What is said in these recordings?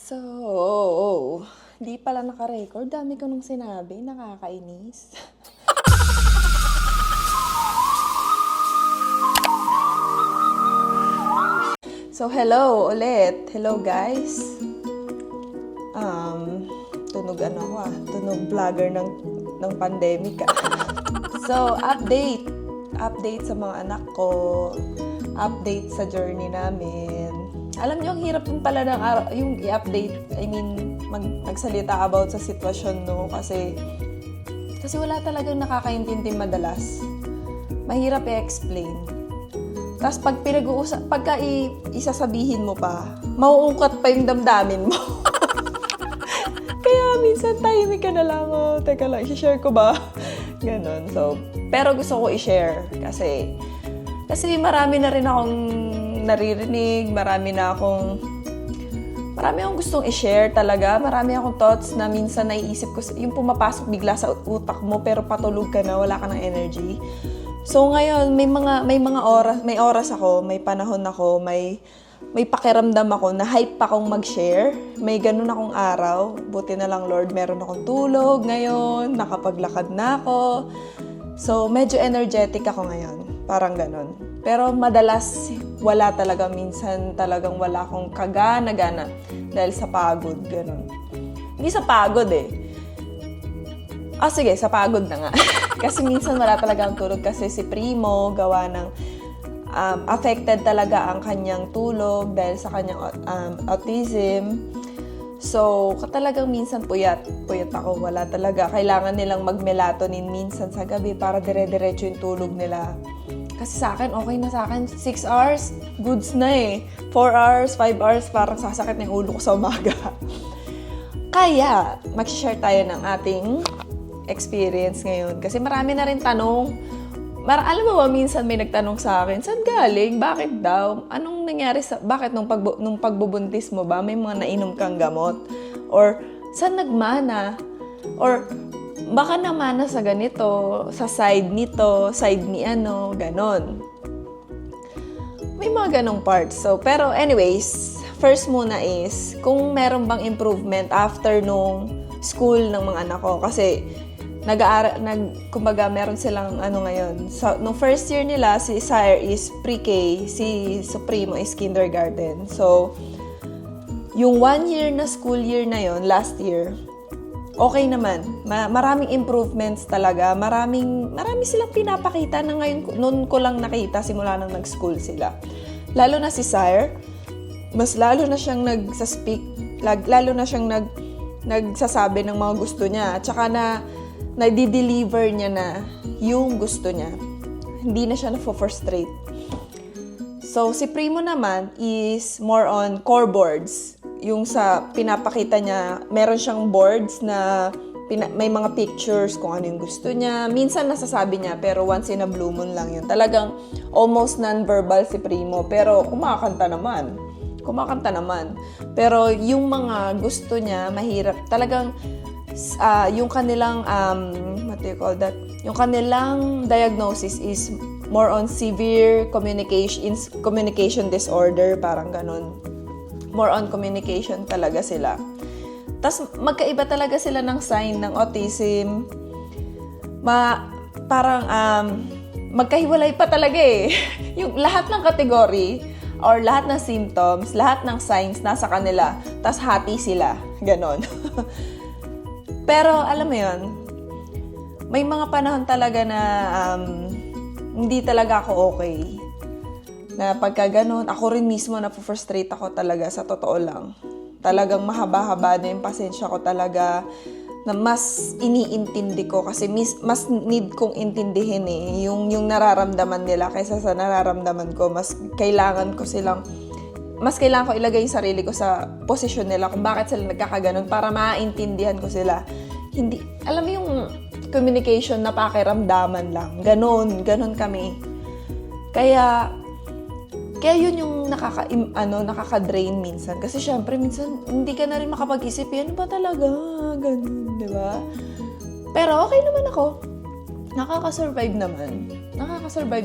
Di pala naka-record. Dami ko nung sinabi. Nakakainis. Hello ulit. Hello, guys. Tunog Tunog vlogger ng pandemic. Update. Update sa mga anak ko. Update sa journey namin. Alam niyo, ang hirap din pala ng yung i-update. Magsalita about sa sitwasyon, no? Kasi wala talagang nakakaintindi madalas. Mahirap i-explain. Tapos pagka isasabihin mo pa, mauungkat pa yung damdamin mo. Kaya minsan tahimik ka na lang, teka lang, i-share ko ba? Ganon. Pero gusto ko i-share kasi marami na rin akong naririnig, marami akong gustong i-share talaga. Marami akong thoughts na minsan naiisip ko, yung pumapasok bigla sa utak mo pero patulog ka na, wala ka ng energy. So ngayon, may oras ako, may panahon ako, may pakiramdam ako na hype akong mag-share. May ganun akong araw. Buti na lang, Lord, meron akong tulog ngayon, nakapaglakad na ako. So medyo energetic ako ngayon, parang ganun. Pero madalas wala talaga, minsan talagang wala akong kagana-gana dahil sa pagod, ganun. Hindi sa pagod sige, sa pagod na nga. Kasi minsan wala talaga ang tulog kasi si Primo gawa ng affected talaga ang kanyang tulog dahil sa kanyang autism. So, talagang minsan puyat ako. Wala talaga. Kailangan nilang mag-melatonin minsan sa gabi para dire-diretso yung tulog nila. Kasi sa akin, okay na sa akin. 6 hours, goods na 4 hours, 5 hours, parang sasakit na yung ulo ko sa umaga. Kaya, mag-share tayo ng ating experience ngayon. Kasi marami na rin tanong. Alam mo ba, minsan may nagtanong sa akin, saan galing? Bakit daw? Anong nangyari bakit nung pagbubuntis mo ba, may mga nainom kang gamot? Or, saan nagmana? Or, baka namana sa ganito, sa side nito, side ni ganon. May mga ganong parts. Pero anyways, first muna is, kung meron bang improvement after nung school ng mga anak ko. Kasi, kumbaga, meron silang ngayon. So, nung first year nila, si Sire is pre-K, si Supremo is kindergarten. So, yung 1 year na school year na yon, last year, okay naman. Maraming improvements talaga. Marami silang pinapakita na ngayon, noon ko lang nakita simula nang nag-school sila. Lalo na si Sire, mas lalo na siyang nagsa-speak, lalo na siyang nagsasabi ng mga gusto niya. At saka na-deliver niya na yung gusto niya. Hindi na siya na-frustrate. So, si Primo naman is more on core boards. Yung sa pinapakita niya, meron siyang boards na may mga pictures kung ano yung gusto niya. Minsan nasasabi niya, pero once in a blue moon lang yun. Talagang almost non-verbal si Primo, pero kumakanta naman. Pero yung mga gusto niya, mahirap. Talagang yung kanilang what do you call that? Yung kanilang diagnosis is more on severe communication disorder, parang ganun. More on communication talaga sila. Tas magkaiba talaga sila ng sign ng autism. Parang magkahiwalay pa talaga yung lahat ng category or lahat ng symptoms, lahat ng signs nasa kanila. Tas hati sila, ganon. Pero, alam mo yun, may mga panahon talaga na hindi talaga ako okay. Na pagka ganun, ako rin mismo na-frustrate ako talaga, sa totoo lang. Talagang mahaba-haba na yung pasensya ko talaga, na mas iniintindi ko kasi mas need kong intindihin yung nararamdaman nila kaysa sa nararamdaman ko. Mas kailangan ko ilagay yung sarili ko sa posisyon nila kung bakit sila nagkakaganon para maintindihan ko sila. Hindi, alam mo yung communication na pakiramdaman lang. Ganon kami. Kaya yun yung nakaka-drain minsan. Kasi syempre, minsan hindi ka na rin makapag-isip, ano ba talaga? Ganon, di ba? Pero okay naman ako. Nakaka-survive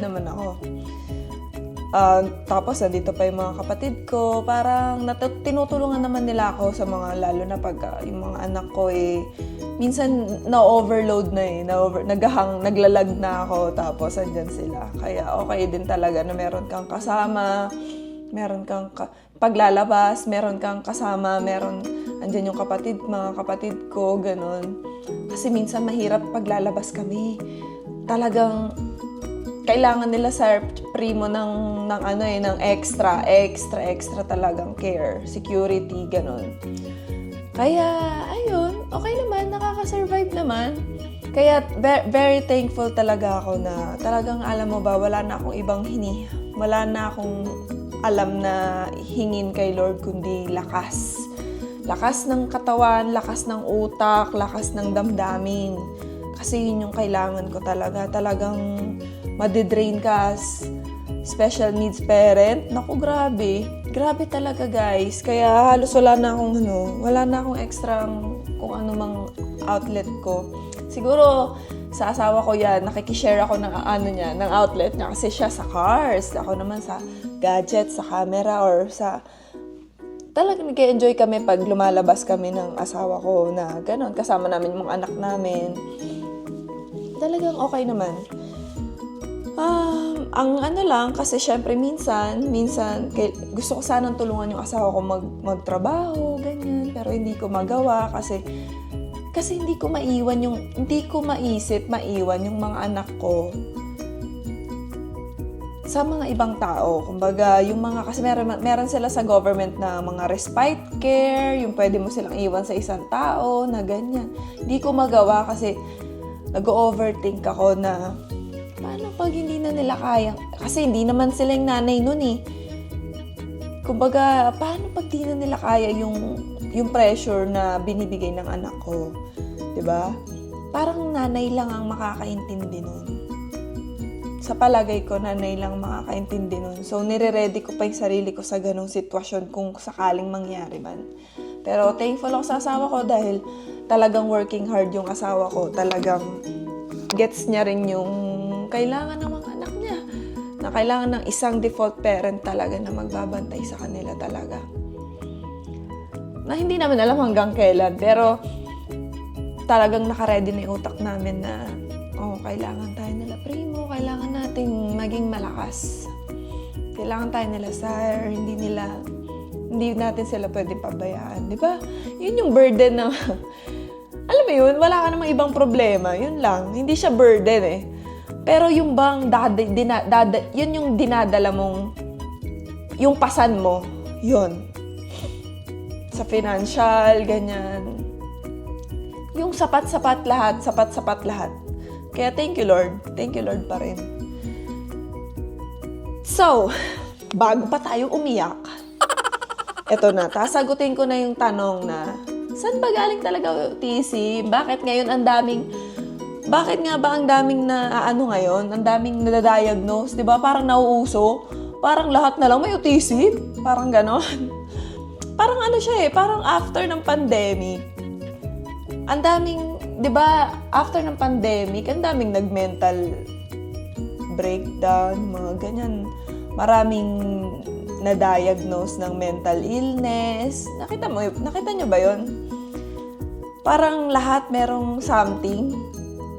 naman ako. Tapos, nandito pa yung mga kapatid ko. Parang tinutulungan naman nila ako sa mga, lalo na pag yung mga anak ko minsan na-overload na naglalag na ako, tapos andyan sila. Kaya okay din talaga na meron kang kasama, meron kang paglalabas, meron kang kasama, andyan yung mga kapatid ko, ganun. Kasi minsan mahirap paglalabas kami. Talagang kailangan nila sa primo ng extra talagang care, security, ganun. Kaya, ayun, okay naman, nakaka-survive naman. Kaya, very thankful talaga ako na talagang, alam mo ba, wala na akong alam na hingin kay Lord kundi lakas. Lakas ng katawan, lakas ng utak, lakas ng damdamin. Kasi yun yung kailangan ko talaga. Talagang madidrain ka as special needs parent. Naku, grabe. Grabe talaga, guys. Kaya halos wala na akong extra kung ano mang outlet ko. Siguro, sa asawa ko yan, nakikishare ako ng outlet niya kasi siya sa cars. Ako naman sa gadgets, sa camera, or sa... Talagang nag-enjoy kami pag lumalabas kami ng asawa ko na gano'n. Kasama namin yung mga anak namin. Talagang okay naman. Ang lang, kasi syempre minsan, gusto ko sanang tulungan yung asawa ko magtrabaho, ganyan. Pero hindi ko magawa kasi hindi ko maisip maiwan yung mga anak ko sa mga ibang tao. Kumbaga, kasi meron sila sa government na mga respite care, yung pwede mo silang iwan sa isang tao, na ganyan. Hindi ko magawa kasi nag-overthink ako na paano pag hindi na nila kaya? Kasi hindi naman sila yung nanay nun eh. Kumbaga, paano pag di na nila kaya yung pressure na binibigay ng anak ko? 'Di ba? Parang nanay lang ang makakaintindi nun. Sa palagay ko, nanay lang makakaintindi nun. So, nire-ready ko pa yung sarili ko sa ganong sitwasyon kung sakaling mangyari man. Pero thankful ako sa asawa ko dahil talagang working hard yung asawa ko. Talagang gets niya rin yung kailangan ng mga anak niya. Na kailangan ng isang default parent talaga na magbabantay sa kanila talaga. Na hindi namin alam hanggang kailan. Pero talagang nakaredy na yung utak namin na kailangan tayo nila primo, kailangan nating maging malakas. Kailangan tayo nila sir, hindi natin sila pwedeng pabayaan. Di ba? Yun yung burden na, alam mo yun, wala ka namang ibang problema. Yun lang. Hindi siya burden eh. Pero yung bang, yun yung dinadala mong, yung pasan mo, yun. Sa financial, ganyan. Yung sapat-sapat lahat. Kaya thank you Lord pa rin. So, bago pa tayo umiyak, eto na, sasagutin ko na yung tanong na, saan ba galing talaga TC? Bakit nga ba ang daming ngayon? Ang daming nadadiagnose, di ba? Parang nauuso. Parang lahat na lang may autism. Parang ganon. Parang siya parang after ng pandemic. Ang daming, di ba, after ng pandemic, ang daming nag-mental breakdown, mga ganyan. Maraming na-diagnose ng mental illness. Nakita nyo ba yun? Parang lahat merong something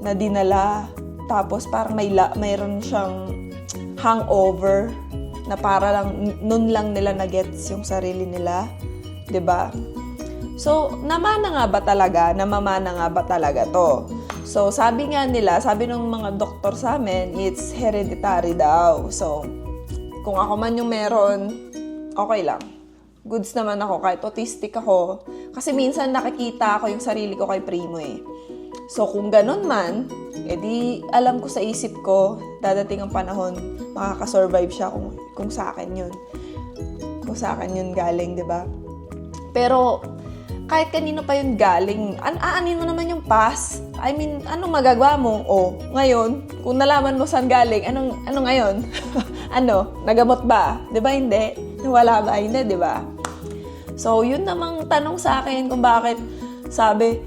na dinala. Tapos parang mayroon siyang hangover na para lang, nun lang nila na-gets yung sarili nila. 'Di ba? So, namamana nga ba talaga to? So, sabi ng mga doktor sa amin, it's hereditary daw. So, kung ako man yung meron, okay lang. Goods naman ako, kahit autistic ako. Kasi minsan nakikita ako yung sarili ko kay Primo eh. So, kung ganun man, edi alam ko sa isip ko, dadating ang panahon, makakasurvive siya kung sa akin yun. Kung sa akin yun galing, di ba? Pero, kahit kanino pa yun galing, aanin mo naman yung past. I mean, anong magagawa mo? Ngayon, kung nalaman mo saan galing, ano ngayon? Nagamot ba? Di ba hindi? Wala ba? Hindi, di ba? So, yun namang tanong sa akin kung bakit sabi,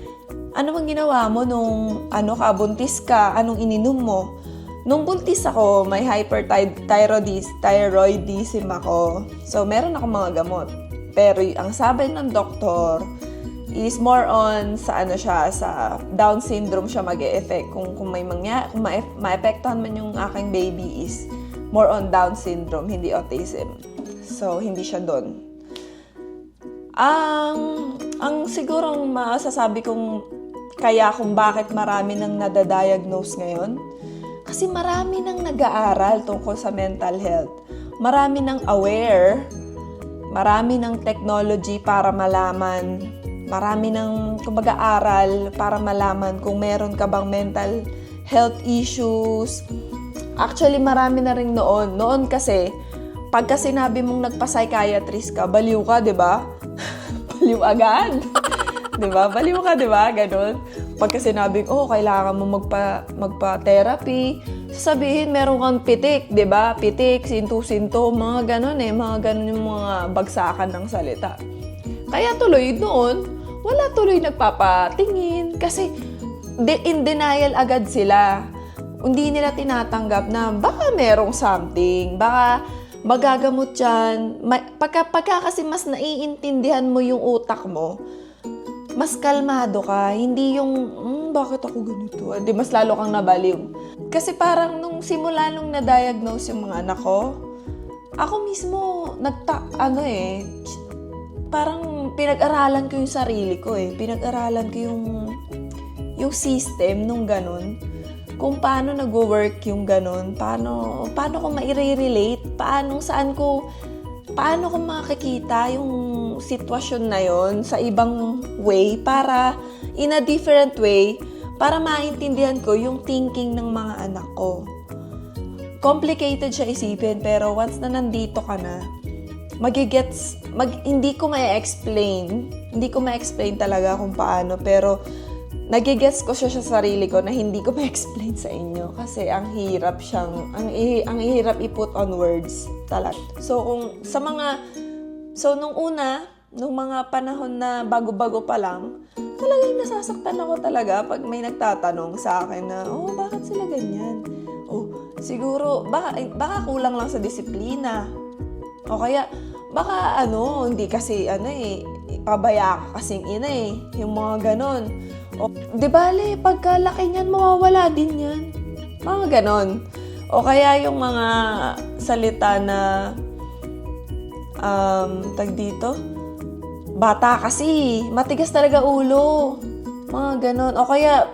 ano bang ginawa mo nung kabuntis ka? Anong ininom mo? Nung buntis ako, may hyperthyroidism ako. So, meron ako mga gamot. Pero ang sabi ng doktor is more on sa sa Down syndrome siya mag-e-effect. Kung maepektuhan man yung aking baby is more on Down syndrome, hindi autism. So, hindi siya doon. Ang sigurong masasabi kong kaya kung bakit marami nang nadadiagnose ngayon, kasi marami nang nag-aaral tungkol sa mental health. Marami nang aware, marami nang technology para malaman, marami nang aral para malaman kung meron ka bang mental health issues. Actually, marami na rin noon. Noon kasi, pagka sinabi mong nagpa-psychiatrist ka, baliw ka, di ba? Baliw agad. Di ba? Baliw ka, di ba? Ganon. Pagka sinabing, kailangan mo magpa-therapy, sasabihin, meron kang pitik, di ba? Pitik, sinto-sinto, mga ganon mga ganon yung mga bagsakan ng salita. Kaya tuloy doon, wala tuloy nagpapatingin kasi in denial agad sila. Hindi nila tinatanggap na baka merong something, baka magagamot yan. Pagka kasi mas naiintindihan mo yung utak mo, mas kalmado ka. Hindi yung, bakit ako ganito? Di mas lalo kang nabaliw. Kasi parang nung simula nung na-diagnose yung mga anak ko, ako mismo, parang pinag-aralan ko yung sarili ko Pinag-aralan ko yung system nung ganun. Kung paano nag-work yung ganun, paano ko maire-relate, paano ko makikita yung sitwasyon na yon sa ibang way para, in a different way, para maintindihan ko yung thinking ng mga anak ko. Complicated siya isipin, pero once na nandito ka na, hindi ko ma-explain talaga kung paano, pero nagigets ko siya sa sarili ko na hindi ko ma-explain sa inyo kasi ang hirap i-put on words talaga. Nung mga panahon na bago-bago pa lang, talagang nasasaktan ako talaga pag may nagtatanong sa akin na, bakit sila ganyan? Siguro, baka kulang lang sa disiplina. O kaya, baka hindi kasi, pabaya ka kasing ina yung mga ganon. Di bale, pagkalaki niyan, mawawala din yan. Mga ganon. O kaya yung mga salita na, tag dito, bata kasi, matigas talaga ulo. Mga ganon. O kaya,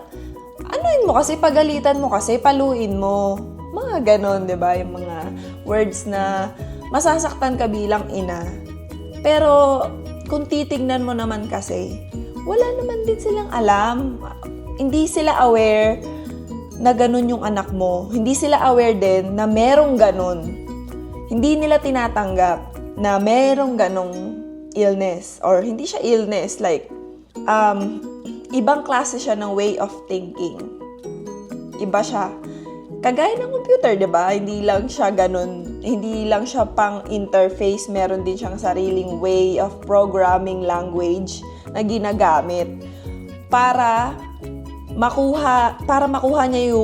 anuin mo kasi, pagalitan mo kasi, paluin mo. Mga ganon, di ba? Yung mga words na masasaktan ka bilang ina. Pero, kung titignan mo naman kasi, wala naman din silang alam. Hindi sila aware na ganun yung anak mo. Hindi sila aware din na merong ganun. Hindi nila tinatanggap na merong ganong illness. Or hindi siya illness, like, ibang klase siya ng way of thinking. Iba siya. Kagaya ng computer, di ba? Hindi lang siya ganun. Hindi lang siya pang interface. Meron din siyang sariling way of programming language na ginagamit para makuha niya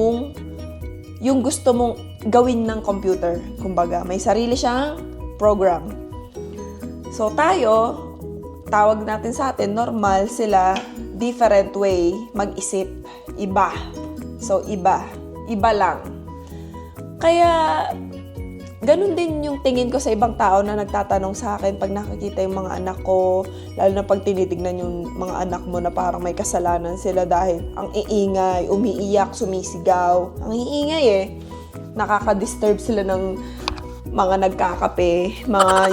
yung gusto mong gawin ng computer. Kumbaga, may sarili siyang program. So, tawag natin sa atin, normal sila, different way mag-isip. Iba. So, iba lang. Kaya, ganun din yung tingin ko sa ibang tao na nagtatanong sa akin pag nakikita yung mga anak ko, lalo na pag tinitignan yung mga anak mo na parang may kasalanan sila dahil ang iingay, umiiyak, sumisigaw. Ang iingay nakaka-disturb sila ng mga nagkakape.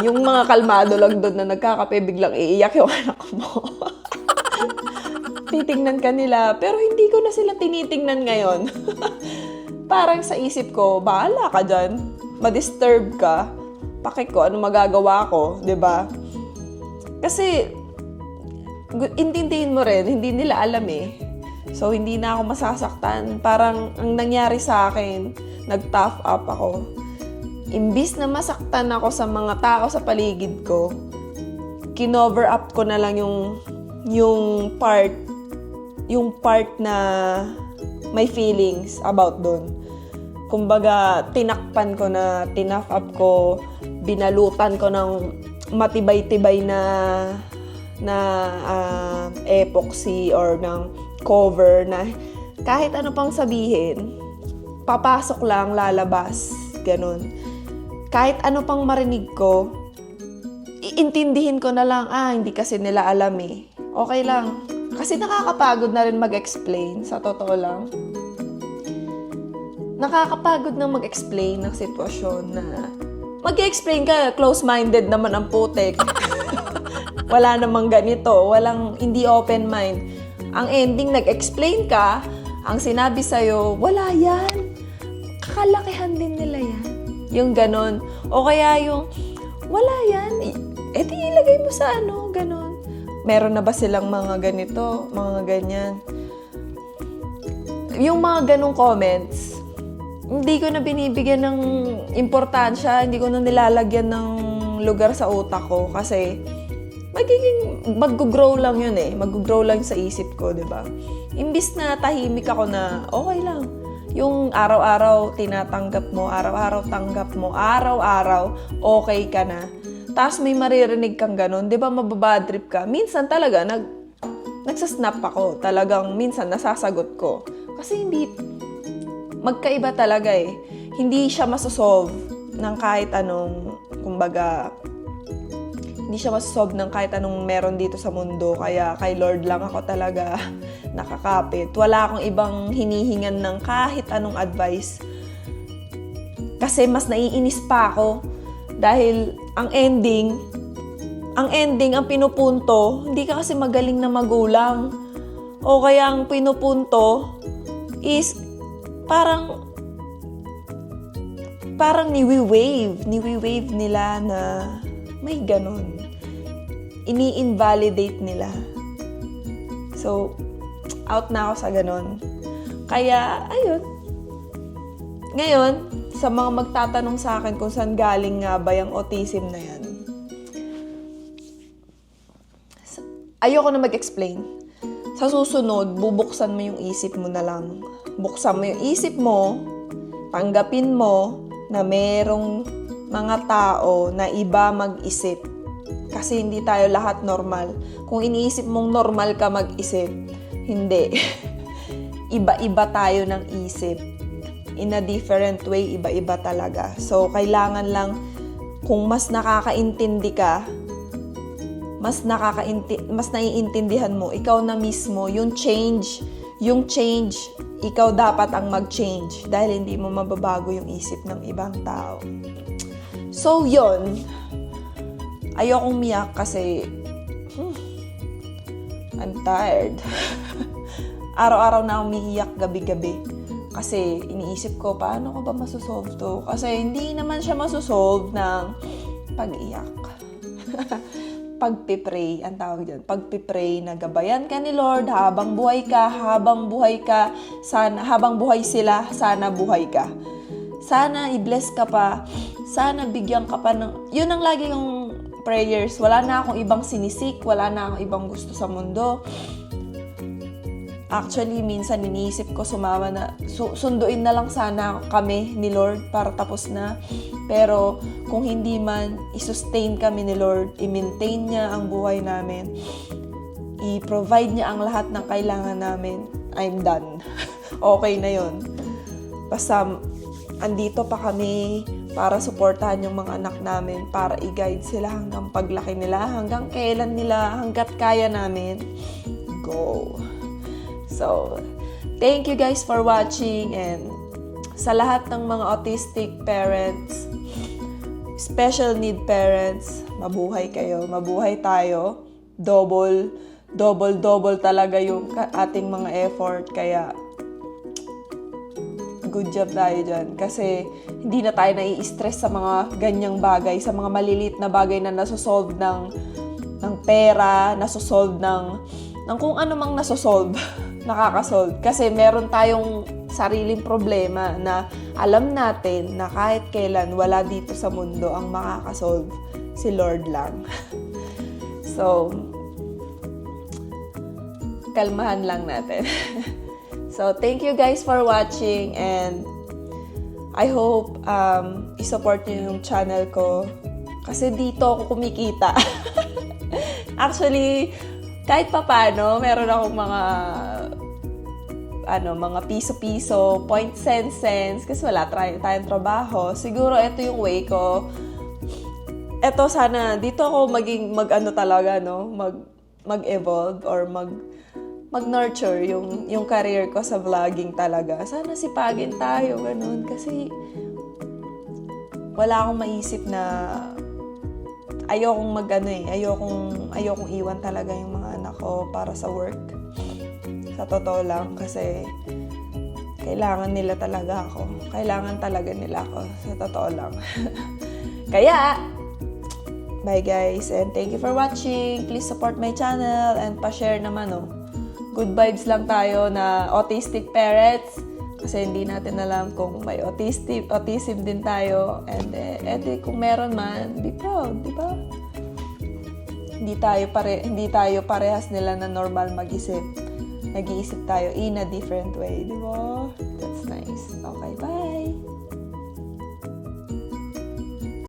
Yung mga kalmado lang doon na nagkakape, biglang iiyak yung anak mo. Titignan ka nila, pero hindi ko na sila tinitingnan ngayon. Parang sa isip ko, bahala ka dyan. Ma-disturb ka. Pakik ko, ano magagawa ko, 'di ba? Kasi, intindihin mo rin, hindi nila alam So, hindi na ako masasaktan. Parang, ang nangyari sa akin, nag-tough up ako. Imbis na masaktan ako sa mga tao sa paligid ko, kinover up ko na lang yung part na may feelings about doon. kumbaga, tinakpan ko na, tinaff up ko, binalutan ko ng matibay-tibay na epoxy or ng cover na kahit ano pang sabihin, papasok lang, lalabas, ganun. Kahit ano pang marinig ko, iintindihin ko na lang, hindi kasi nila alam eh. Okay lang. Kasi nakakapagod na rin mag-explain, sa totoo lang. Nakakapagod na mag-explain ng sitwasyon na mag-explain ka, close-minded naman ang putek. Wala namang ganito, hindi open mind. Ang ending, nag-explain ka, ang sinabi sa'yo, wala yan. Kakalakihan din nila yan. Yung ganon. O kaya yung, wala yan. Di ilagay mo sa ganon. Meron na ba silang mga ganito, mga ganyan? Yung mga ganong comments, hindi ko na binibigyan ng importansya, hindi ko na nilalagyan ng lugar sa utak ko kasi mag-grow lang yun eh. Mag-grow lang sa isip ko, di ba? Imbis na tahimik ako na okay lang. Yung araw-araw tinatanggap mo, araw-araw tanggap mo, araw-araw okay ka na. Tapos may maririnig kang ganun, di ba mababadrip ka? Minsan talaga, nagsasnap ako. Talagang minsan nasasagot ko. Kasi magkaiba talaga eh. Hindi siya masosolve ng kahit anong, kumbaga, hindi siya masosolve ng kahit anong meron dito sa mundo. Kaya kay Lord lang ako talaga nakakapit. Wala akong ibang hinihingan ng kahit anong advice. Kasi mas naiinis pa ako. Dahil ang ending, ang pinupunto, hindi ka kasi magaling na magulang. O kaya ang pinupunto is parang niwi-wave nila na may ganon. Ini-invalidate nila. So, out na ako sa ganon. Kaya, ayun. Ngayon, sa mga magtatanong sa akin kung saan galing nga ba yung autism na yan, ayoko na mag-explain. Sa susunod, bubuksan mo yung isip mo na lang. Buksan mo yung isip mo, tanggapin mo na merong mga tao na iba mag-isip. Kasi hindi tayo lahat normal. Kung iniisip mong normal ka mag-isip, hindi. Iba-iba tayo ng isip. In a different way, iba-iba talaga. So, kailangan lang, kung mas nakakaintindi ka, mas naiintindihan mo, ikaw na mismo, yung change, ikaw dapat ang mag-change dahil hindi mo mababago yung isip ng ibang tao. So, yon. Ayokong miyak kasi I'm tired. Araw-araw na akong umiiyak gabi-gabi. Kasi iniisip ko, paano ko ba masosolve to? Kasi hindi naman siya masosolve ng pag-iyak. Pagpipray, ang tawag dyan. Pagpipray na gabayan ka ni Lord habang buhay ka, habang buhay sila, sana buhay ka. Sana i-bless ka pa, sana bigyan ka pa ng, yun ang lagi yung prayers. Wala na akong ibang sinisik, wala na akong ibang gusto sa mundo. Actually, minsan iniisip ko sunduin na lang sana kami ni Lord para tapos na. Pero kung hindi man, i-sustain kami ni Lord, i-maintain niya ang buhay namin, i-provide niya ang lahat ng kailangan namin, I'm done. Okay na yun. Basta, andito pa kami para suportahan yung mga anak namin, para i-guide sila hanggang paglaki nila, hanggang kailan nila, hanggat kaya namin. Go! So, thank you guys for watching, and sa lahat ng mga autistic parents, special need parents, mabuhay kayo, mabuhay tayo. Double talaga yung ating mga effort, kaya good job tayo dyan. Kasi hindi na tayo nai-stress sa mga ganyang bagay, sa mga maliliit na bagay na nasosolve ng pera, nasosolve ng kung ano mang nasosolve. Nakakasolve. Kasi meron tayong sariling problema na alam natin na kahit kailan wala dito sa mundo ang makakasolve. Si Lord lang. So, kalmahan lang natin. So, thank you guys for watching, and I hope i-support niyo yung channel ko. Kasi dito ako kumikita. Actually, kahit papano, meron akong mga piso-piso, point cents, kasi wala tayong trabaho. Siguro ito yung way ko. Ito sana, dito ako mag-evolve or mag-nurture yung career ko sa vlogging talaga. Sana sipagin tayo, ganun. Kasi wala akong maisip na ayokong iwan talaga yung mga anak ko para sa work. Sa totoo lang, kasi kailangan nila talaga ako. Kailangan talaga nila ako. Sa totoo lang. Kaya, bye guys, and thank you for watching. Please support my channel and pa-share naman, Good vibes lang tayo na autistic parents. Kasi hindi natin alam kung may autism din tayo. And kung meron man, be proud, di ba? Hindi tayo parehas nila na normal mag-isip. Nag-iisip tayo in a different way, di ba? That's nice. Okay, bye!